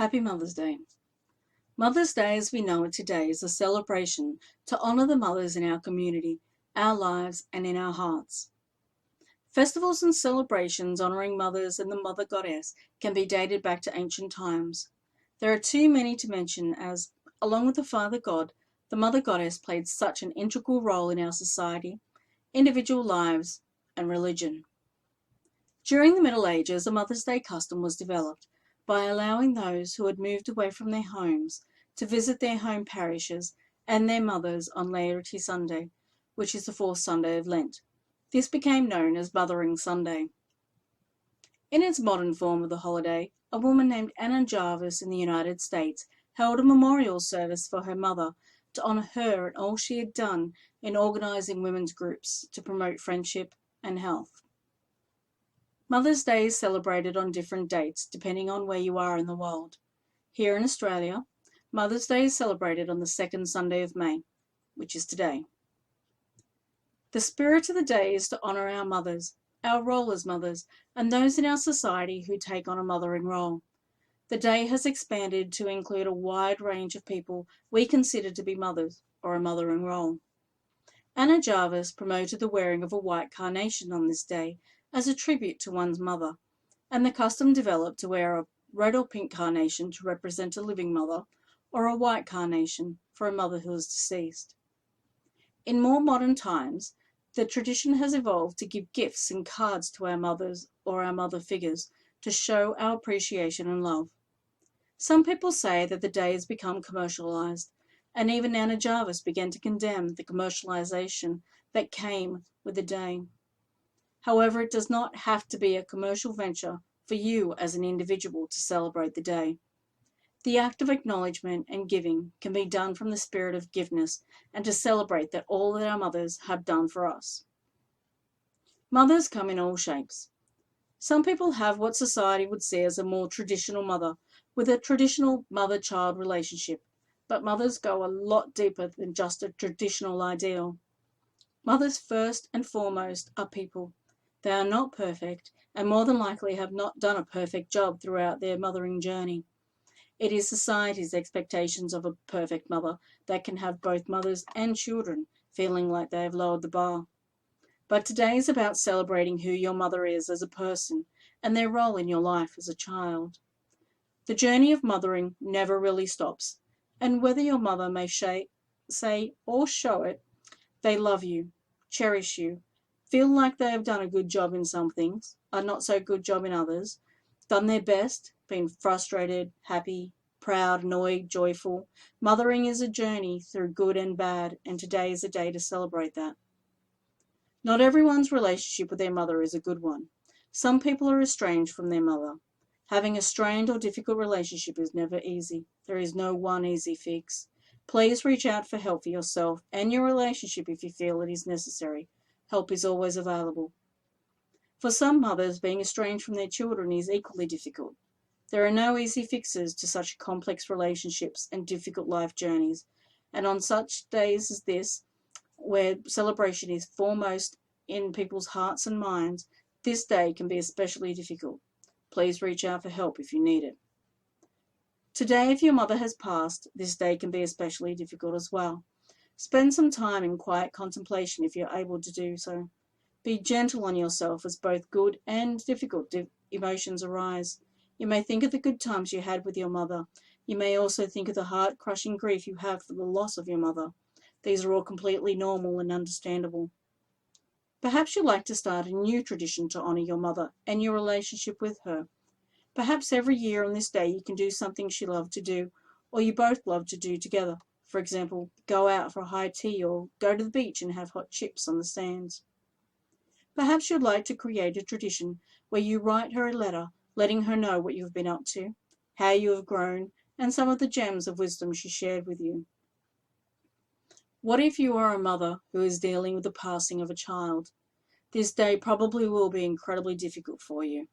Happy Mother's Day. Mother's Day as we know it today is a celebration to honour the mothers in our community, our lives and in our hearts. Festivals and celebrations honouring mothers and the Mother Goddess can be dated back to ancient times. There are too many to mention as, along with the Father God, the Mother Goddess played such an integral role in our society, individual lives and religion. During the Middle Ages, a Mother's Day custom was developed by allowing those who had moved away from their homes to visit their home parishes and their mothers on Laity Sunday, which is the fourth Sunday of Lent. This became known as Mothering Sunday. In its modern form of the holiday, a woman named Anna Jarvis in the United States held a memorial service for her mother to honour her and all she had done in organising women's groups to promote friendship and health. Mother's Day is celebrated on different dates depending on where you are in the world. Here in Australia, Mother's Day is celebrated on the second Sunday of May, which is today. The spirit of the day is to honour our mothers, our role as mothers, and those in our society who take on a mothering role. The day has expanded to include a wide range of people we consider to be mothers or a mothering role. Anna Jarvis promoted the wearing of a white carnation on this day as a tribute to one's mother, and the custom developed to wear a red or pink carnation to represent a living mother, or a white carnation for a mother who is deceased. In more modern times, the tradition has evolved to give gifts and cards to our mothers or our mother figures to show our appreciation and love. Some people say that the day has become commercialised, and even Anna Jarvis began to condemn the commercialisation that came with the day. However, it does not have to be a commercial venture for you as an individual to celebrate the day. The act of acknowledgement and giving can be done from the spirit of giveness and to celebrate that all that our mothers have done for us. Mothers come in all shapes. Some people have what society would see as a more traditional mother, with a traditional mother-child relationship, but mothers go a lot deeper than just a traditional ideal. Mothers first and foremost are people. They are not perfect and more than likely have not done a perfect job throughout their mothering journey. It is society's expectations of a perfect mother that can have both mothers and children feeling like they have lowered the bar. But today is about celebrating who your mother is as a person and their role in your life as a child. The journey of mothering never really stops, and whether your mother may say or show it, they love you, cherish you, feel like they have done a good job in some things, a not so good job in others, done their best, been frustrated, happy, proud, annoyed, joyful. Mothering is a journey through good and bad, and today is a day to celebrate that. Not everyone's relationship with their mother is a good one. Some people are estranged from their mother. Having a strained or difficult relationship is never easy. There is no one easy fix. Please reach out for help for yourself and your relationship if you feel it is necessary. Help is always available. For some mothers, being estranged from their children is equally difficult. There are no easy fixes to such complex relationships and difficult life journeys, and on such days as this, where celebration is foremost in people's hearts and minds, this day can be especially difficult. Please reach out for help if you need it. Today, if your mother has passed, this day can be especially difficult as well. Spend some time in quiet contemplation if you're able to do so. Be gentle on yourself as both good and difficult emotions arise. You may think of the good times you had with your mother. You may also think of the heart-crushing grief you have for the loss of your mother. These are all completely normal and understandable. Perhaps you'd like to start a new tradition to honour your mother and your relationship with her. Perhaps every year on this day you can do something she loved to do, or you both love to do together. For example, go out for a high tea or go to the beach and have hot chips on the sands. Perhaps you'd like to create a tradition where you write her a letter letting her know what you've been up to, how you have grown, and some of the gems of wisdom she shared with you. What if you are a mother who is dealing with the passing of a child? This day probably will be incredibly difficult for you.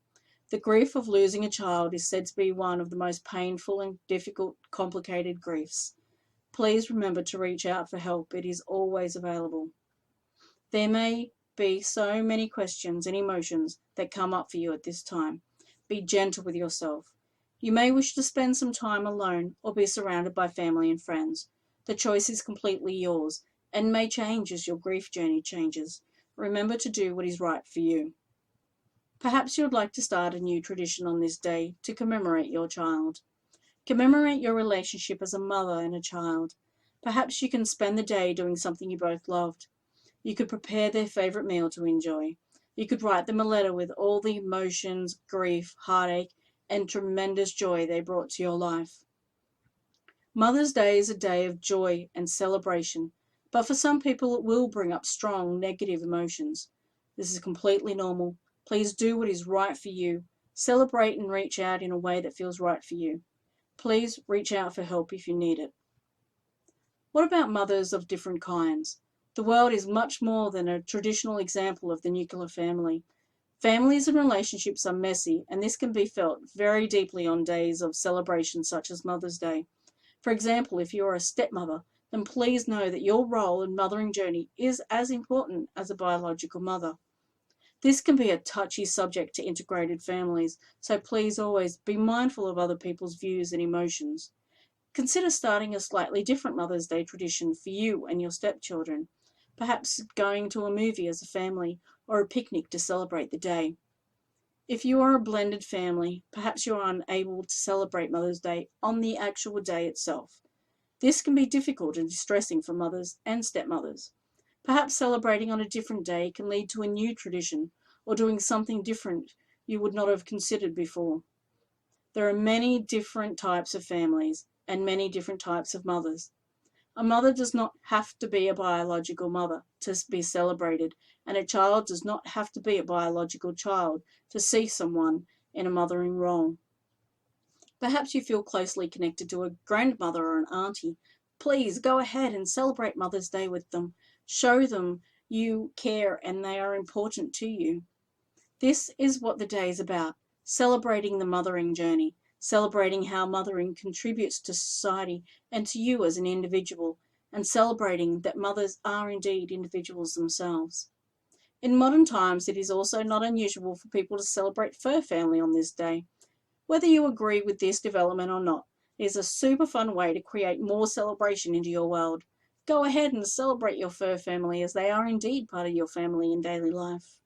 The grief of losing a child is said to be one of the most painful and difficult, complicated griefs. Please remember to reach out for help. It is always available. There may be so many questions and emotions that come up for you at this time. Be gentle with yourself. You may wish to spend some time alone or be surrounded by family and friends. The choice is completely yours and may change as your grief journey changes. Remember to do what is right for you. Perhaps you would like to start a new tradition on this day to commemorate your child. Commemorate your relationship as a mother and a child. Perhaps you can spend the day doing something you both loved. You could prepare their favourite meal to enjoy. You could write them a letter with all the emotions, grief, heartache, and tremendous joy they brought to your life. Mother's Day is a day of joy and celebration, but for some people it will bring up strong negative emotions. This is completely normal. Please do what is right for you. Celebrate and reach out in a way that feels right for you. Please reach out for help if you need it. What about mothers of different kinds? The world is much more than a traditional example of the nuclear family. Families and relationships are messy, and this can be felt very deeply on days of celebration such as Mother's Day. For example, if you are a stepmother, then please know that your role in mothering journey is as important as a biological mother. This can be a touchy subject to integrated families, so please always be mindful of other people's views and emotions. Consider starting a slightly different Mother's Day tradition for you and your stepchildren, perhaps going to a movie as a family or a picnic to celebrate the day. If you are a blended family, perhaps you are unable to celebrate Mother's Day on the actual day itself. This can be difficult and distressing for mothers and stepmothers. Perhaps celebrating on a different day can lead to a new tradition or doing something different you would not have considered before. There are many different types of families and many different types of mothers. A mother does not have to be a biological mother to be celebrated, and a child does not have to be a biological child to see someone in a mothering role. Perhaps you feel closely connected to a grandmother or an auntie. Please go ahead and celebrate Mother's Day with them. Show them you care and they are important to you. This is what the day is about, celebrating the mothering journey, celebrating how mothering contributes to society and to you as an individual, and celebrating that mothers are indeed individuals themselves. In modern times, it is also not unusual for people to celebrate fur family on this day. Whether you agree with this development or not, it is a super fun way to create more celebration into your world. Go ahead and celebrate your fur family as they are indeed part of your family in daily life.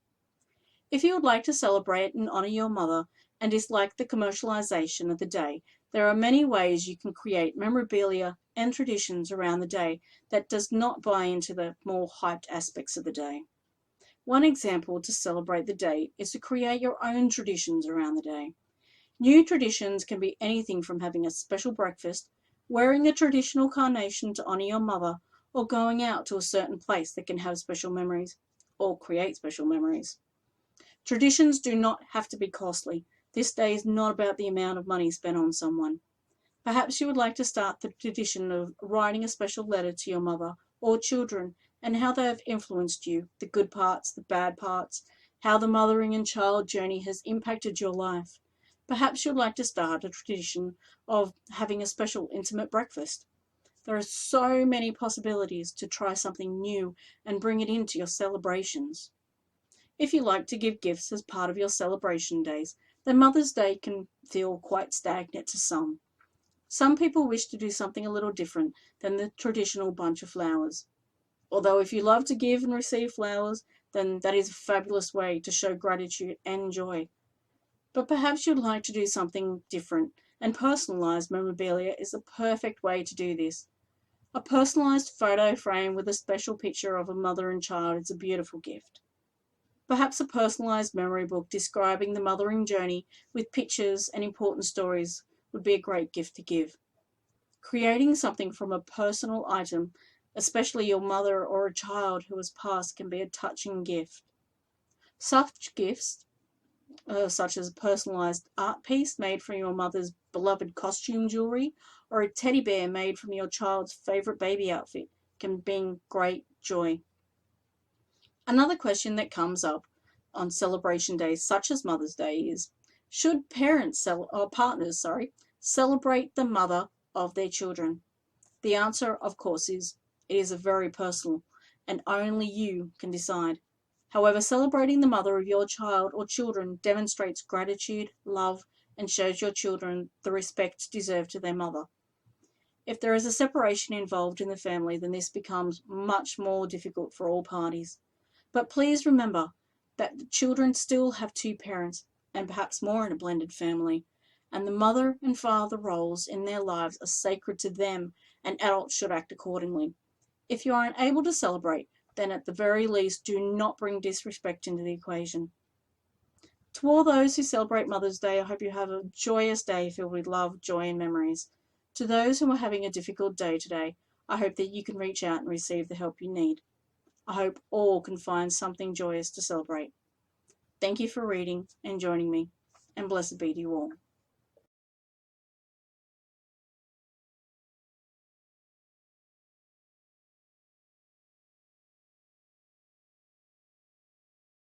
If you would like to celebrate and honour your mother and dislike the commercialisation of the day, there are many ways you can create memorabilia and traditions around the day that does not buy into the more hyped aspects of the day. One example to celebrate the day is to create your own traditions around the day. New traditions can be anything from having a special breakfast, wearing a traditional carnation to honour your mother, or going out to a certain place that can have special memories or create special memories. Traditions do not have to be costly. This day is not about the amount of money spent on someone. Perhaps you would like to start the tradition of writing a special letter to your mother or children and how they have influenced you, the good parts, the bad parts, how the mothering and child journey has impacted your life. Perhaps you'd like to start a tradition of having a special intimate breakfast. There are so many possibilities to try something new and bring it into your celebrations. If you like to give gifts as part of your celebration days, then Mother's Day can feel quite stagnant to some. Some people wish to do something a little different than the traditional bunch of flowers. Although if you love to give and receive flowers, then that is a fabulous way to show gratitude and joy. But perhaps you'd like to do something different, and personalised memorabilia is the perfect way to do this. A personalised photo frame with a special picture of a mother and child is a beautiful gift. Perhaps a personalised memory book describing the mothering journey with pictures and important stories would be a great gift to give. Creating something from a personal item, especially your mother or a child who has passed, can be a touching gift. Such gifts, such as a personalised art piece made from your mother's beloved costume jewellery, or a teddy bear made from your child's favourite baby outfit, can bring great joy. Another question that comes up on celebration days such as Mother's Day is, should partners celebrate the mother of their children? The answer, of course, is it is very personal and only you can decide. However, celebrating the mother of your child or children demonstrates gratitude, love, and shows your children the respect deserved to their mother. If there is a separation involved in the family, then this becomes much more difficult for all parties. But please remember that the children still have two parents, and perhaps more in a blended family, and the mother and father roles in their lives are sacred to them, and adults should act accordingly. If you are unable to celebrate, then at the very least do not bring disrespect into the equation. To all those who celebrate Mother's Day, I hope you have a joyous day filled with love, joy, and memories. To those who are having a difficult day today, I hope that you can reach out and receive the help you need. I hope all can find something joyous to celebrate. Thank you for reading and joining me, and blessed be to you all.